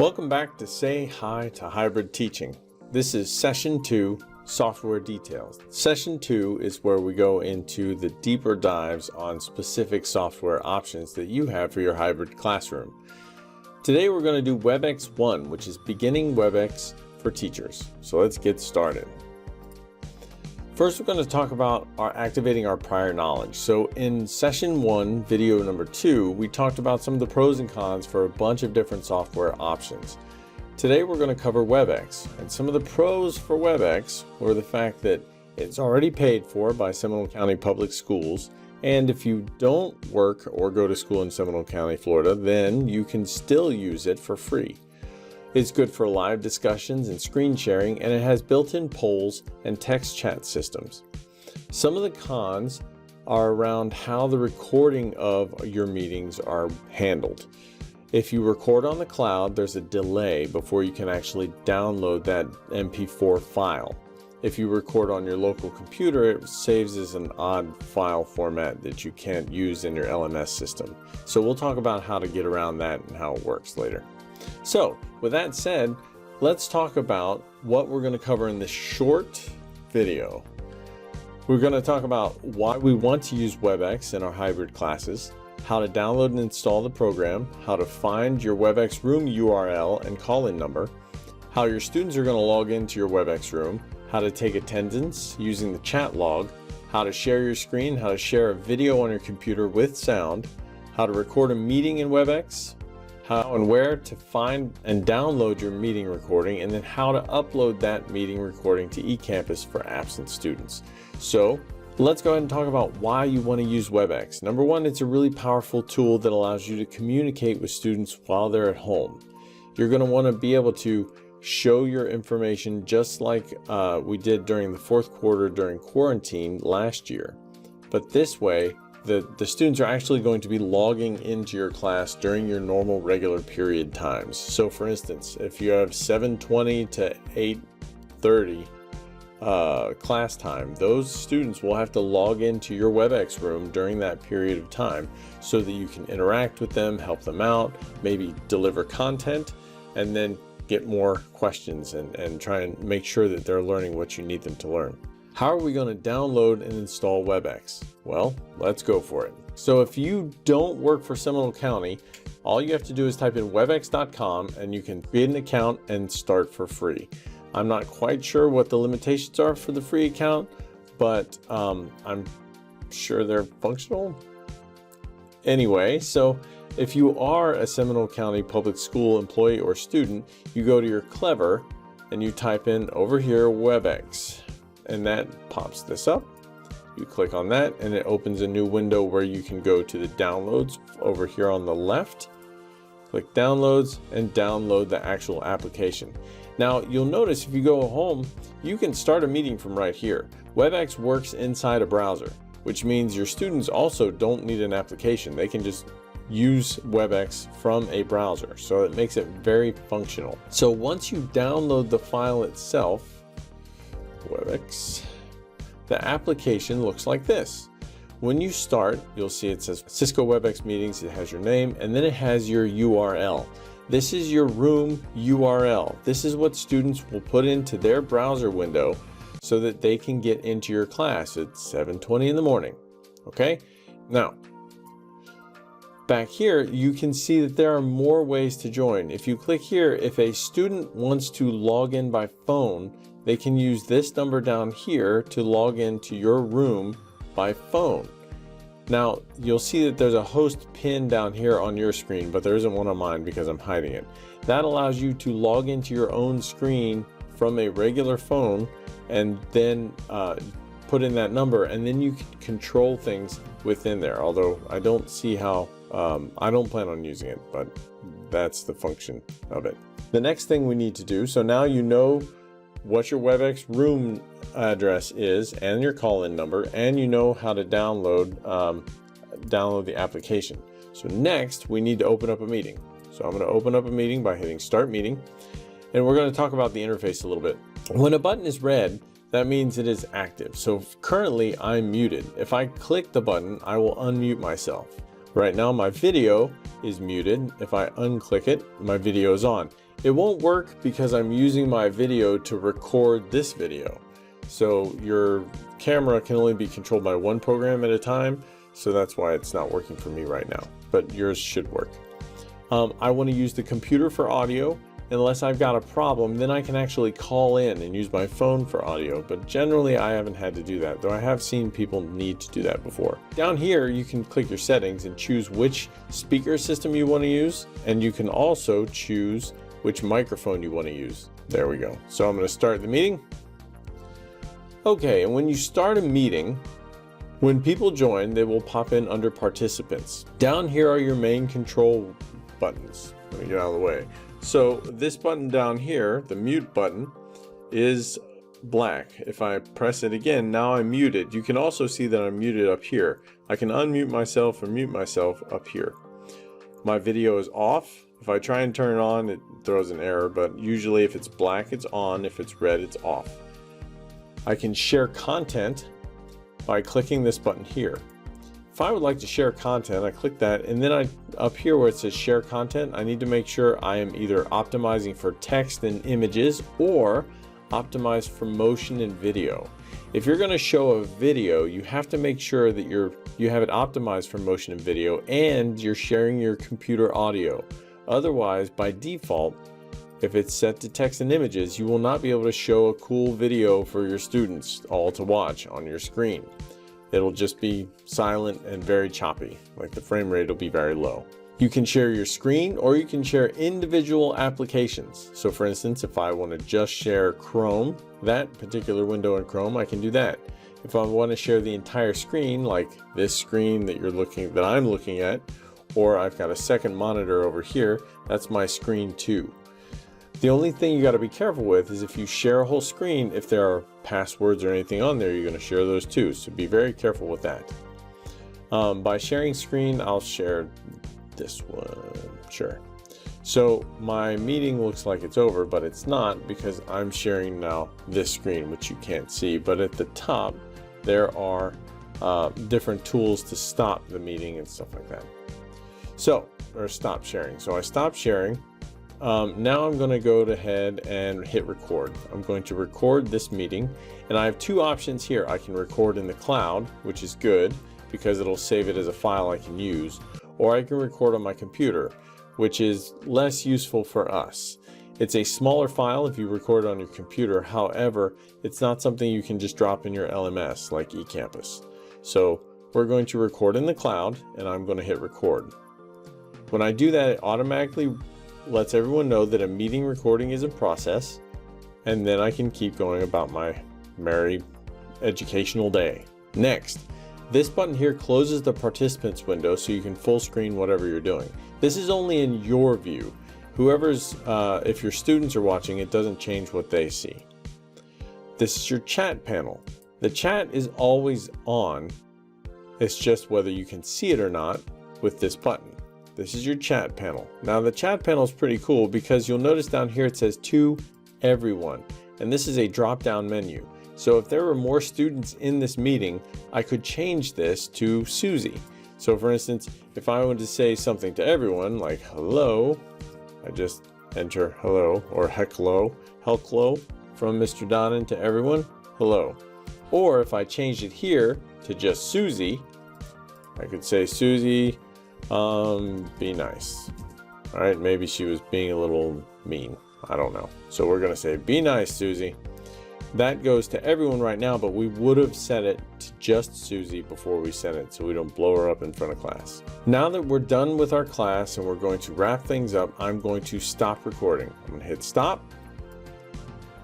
Welcome back to Say Hi to Hybrid Teaching. This is Session 2, Software Details. Session 2 is where we go into the deeper dives on specific software options that you have for your hybrid classroom. Today we're going to do WebEx 1, which is beginning WebEx for teachers. So let's get started. First, we're going to talk about activating our prior knowledge. So in Session 1, video number 2, we talked about some of the pros and cons for a bunch of different software options. Today we're going to cover WebEx, and some of the pros for WebEx were the fact that it's already paid for by Seminole County Public Schools, and if you don't work or go to school in Seminole County, Florida, then you can still use it for free. It's good for live discussions and screen sharing, and it has built-in polls and text chat systems. Some of the cons are around how the recording of your meetings are handled. If you record on the cloud, there's a delay before you can actually download that MP4 file. If you record on your local computer, it saves as an odd file format that you can't use in your LMS system. So we'll talk about how to get around that and how it works later. So with that said, let's talk about what we're going to cover in this short video. We're going to talk about why we want to use WebEx in our hybrid classes, how to download and install the program, how to find your WebEx room URL and call-in number, how your students are going to log into your WebEx room, how to take attendance using the chat log, how to share your screen, how to share a video on your computer with sound, how to record a meeting in WebEx, how and where to find and download your meeting recording, and then how to upload that meeting recording to eCampus for absent students. So let's go ahead and talk about why you want to use WebEx. Number one, it's a really powerful tool that allows you to communicate with students while they're at home. You're going to want to be able to show your information just like we did during the fourth quarter during quarantine last year. But this way, the students are actually going to be logging into your class during your normal regular period times. So for instance, if you have 7:20 to 8:30 class time, those students will have to log into your WebEx room during that period of time so that you can interact with them, help them out, maybe deliver content, and then get more questions and try and make sure that they're learning what you need them to learn. How are we going to download and install WebEx? Well, let's go for it. So if you don't work for Seminole County, all you have to do is type in webex.com and you can create an account and start for free. I'm not quite sure what the limitations are for the free account, but I'm sure they're functional. Anyway, so if you are a Seminole County Public School employee or student, you go to your Clever and you type in over here WebEx, and that pops this up. You click on that and it opens a new window where you can go to the downloads over here on the left. Click downloads and download the actual application. Now you'll notice if you go home, you can start a meeting from right here. WebEx works inside a browser, which means your students also don't need an application. They can just use WebEx from a browser. So it makes it very functional. So once you download the file itself, WebEx, the application looks like this. When you start, you'll see it says Cisco WebEx Meetings. It has your name and then it has your URL. This is your room URL. This is what students will put into their browser window so that they can get into your class at 7:20 in the morning. Okay? Now, back here, you can see that there are more ways to join. If you click here, if a student wants to log in by phone, they can use this number down here to log into your room by phone. Now, you'll see that there's a host pin down here on your screen, but there isn't one on mine because I'm hiding it. That allows you to log into your own screen from a regular phone and then put in that number, and then you can control things within there. Although I don't see how, I don't plan on using it, but that's the function of it. The next thing we need to do, so now you know what your WebEx room address is and your call-in number, and you know how to download the application. So next we need to open up a meeting. So I'm going to open up a meeting by hitting Start Meeting, and we're going to talk about the interface a little bit. When a button is red, that means it is active. So currently I'm muted. If I click the button, I will unmute myself. Right now my video is muted. If I unclick it, my video is on. It won't work because I'm using my video to record this video. So your camera can only be controlled by one program at a time. So that's why it's not working for me right now, but yours should work. I want to use the computer for audio. Unless I've got a problem, then I can actually call in and use my phone for audio, but generally I haven't had to do that, though I have seen people need to do that before. Down here you can click your settings and choose which speaker system you want to use, and you can also choose which microphone you want to use. There we go. So I'm going to start the meeting. Okay, and when you start a meeting, when people join, they will pop in under participants. Down here are your main control buttons. Let me get out of the way. So this button down here, the mute button, is black. If I press it again, now I'm muted. You can also see that I'm muted up here. I can unmute myself or mute myself up here. My video is off. If I try and turn it on, it throws an error, but usually if it's black, it's on. If it's red, it's off. I can share content by clicking this button here. If I would like to share content, I click that, and then up here where it says share content, I need to make sure I am either optimizing for text and images or optimized for motion and video. If you're going to show a video, you have to make sure that you have it optimized for motion and video, and you're sharing your computer audio. Otherwise, by default, if it's set to text and images, you will not be able to show a cool video for your students all to watch on your screen. It'll just be silent and very choppy, like the frame rate will be very low. You can share your screen or you can share individual applications. So for instance, if I want to just share Chrome, that particular window in Chrome, I can do that. If I want to share the entire screen, like this screen that I'm looking at, or I've got a second monitor over here, that's my screen too. The only thing you got to be careful with is if you share a whole screen, if there are passwords or anything on there, you're going to share those too. So be very careful with that. By sharing screen, I'll share this one. Sure. So my meeting looks like it's over, but it's not because I'm sharing now this screen, which you can't see. But at the top, there are different tools to stop the meeting and stuff like that. So, or stop sharing. So I stopped sharing. Now I'm going to go ahead and hit record. I'm going to record this meeting, and I have two options here. I can record in the cloud, which is good because it'll save it as a file I can use, or I can record on my computer, which is less useful for us. It's a smaller file if you record on your computer. However, it's not something you can just drop in your LMS like eCampus. So we're going to record in the cloud, and I'm going to hit record. When I do that, it automatically lets everyone know that a meeting recording is in process, and then I can keep going about my merry educational day. Next, this button here closes the participants window so you can full screen whatever you're doing. This is only in your view. If your students are watching, it doesn't change what they see. This is your chat panel. The chat is always on. It's just whether you can see it or not with this button. This is your chat panel. Now the chat panel is pretty cool because you'll notice down here it says to everyone, and this is a drop-down menu. So if there were more students in this meeting, I could change this to Susie. So for instance, if I wanted to say something to everyone like hello, I just enter hello or hello from Mr. Donnan to everyone, hello. Or if I changed it here to just Susie, I could say Susie, be nice. All right, maybe she was being a little mean. I don't know. So we're going to say, be nice, Susie. That goes to everyone right now, but we would have set it to just Susie before we sent it so we don't blow her up in front of class. Now that we're done with our class and we're going to wrap things up, I'm going to stop recording. I'm going to hit stop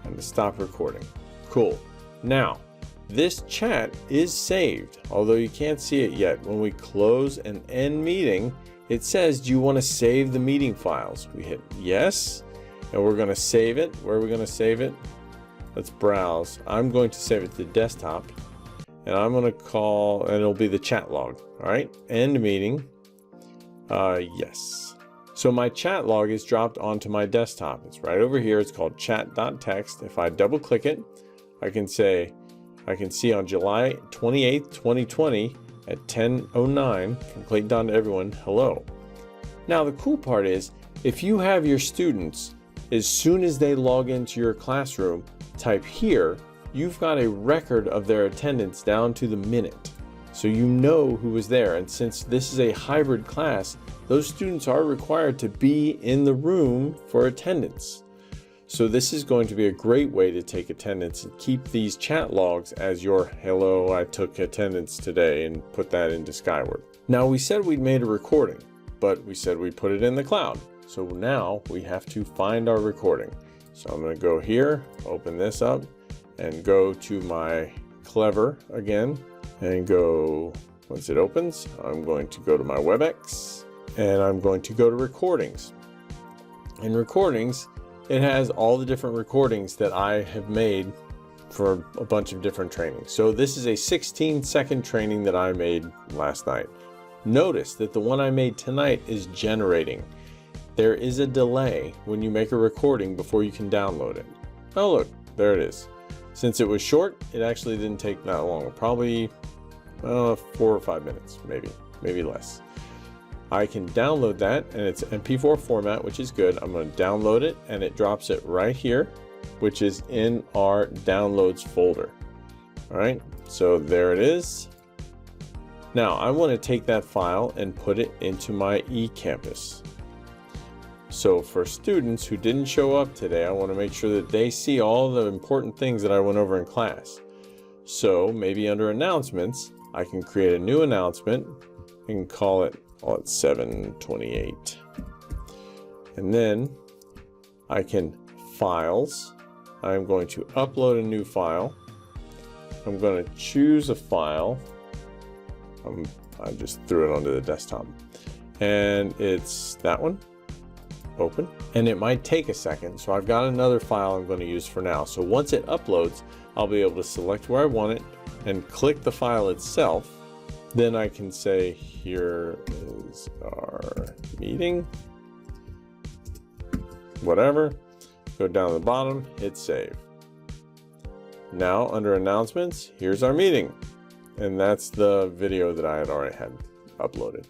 and stop recording. Cool. Now, this chat is saved, although you can't see it yet. When we close and end meeting, it says, do you want to save the meeting files? We hit yes, and we're going to save it. Where are we going to save it? Let's browse. I'm going to save it to the desktop, and I'm going to call, and it'll be the chat log. All right, end meeting. Yes. So my chat log is dropped onto my desktop. It's right over here. It's called chat.txt. If I double click it, I can see on July 28th, 2020, at 10:09 from Clayton Don to everyone, hello. Now the cool part is, if you have your students, as soon as they log into your classroom, type here, you've got a record of their attendance down to the minute. So you know who was there, and since this is a hybrid class, those students are required to be in the room for attendance. So this is going to be a great way to take attendance and keep these chat logs as your hello, I took attendance today, and put that into Skyward. Now we said we'd made a recording, but we said we'd put it in the cloud. So now we have to find our recording. So I'm going to go here, open this up, and go to my Clever again, and go, once it opens, I'm going to go to my WebEx, and I'm going to go to recordings. In recordings, it has all the different recordings that I have made for a bunch of different trainings. So this is a 16-second training that I made last night. Notice that the one I made tonight is generating. There is a delay when you make a recording before you can download it. Oh look, there it is. Since it was short, it actually didn't take that long. Probably 4 or 5 minutes, maybe less. I can download that, and it's MP4 format, which is good. I'm going to download it, and it drops it right here, which is in our downloads folder. All right, so there it is. Now I want to take that file and put it into my eCampus. So for students who didn't show up today, I want to make sure that they see all the important things that I went over in class. So maybe under announcements, I can create a new announcement and call it 728. And then I can files. I'm going to upload a new file. I'm going to choose a file. I just threw it onto the desktop. And it's that one. Open, and it might take a second, so I've got another file I'm going to use for now. So once it uploads, I'll be able to select where I want it and click the file itself. Then I can say, here is our meeting, whatever, go down to the bottom, hit save. Now under announcements, here's our meeting, and that's the video that I had already had uploaded.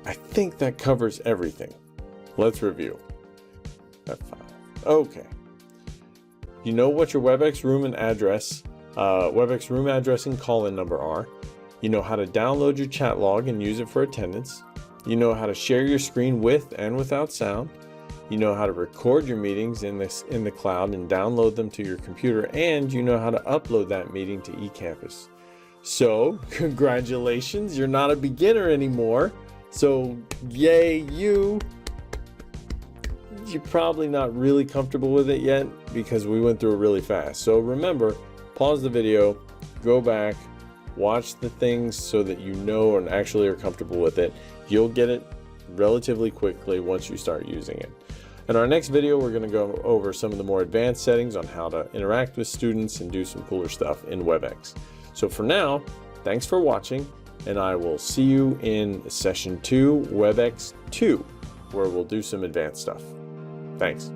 I think that covers everything. Let's review. F5. Okay. You know what your WebEx room and address, WebEx room address and call-in number are. You know how to download your chat log and use it for attendance. You know how to share your screen with and without sound. You know how to record your meetings in the cloud and download them to your computer, and you know how to upload that meeting to eCampus. So, congratulations, you're not a beginner anymore. So, yay you! You're probably not really comfortable with it yet because we went through it really fast. So remember, pause the video, go back, watch the things so that you know and actually are comfortable with it. You'll get it relatively quickly once you start using it. In our next video, we're going to go over some of the more advanced settings on how to interact with students and do some cooler stuff in WebEx. So for now, thanks for watching, and I will see you in session 2, WebEx 2, where we'll do some advanced stuff. Thanks.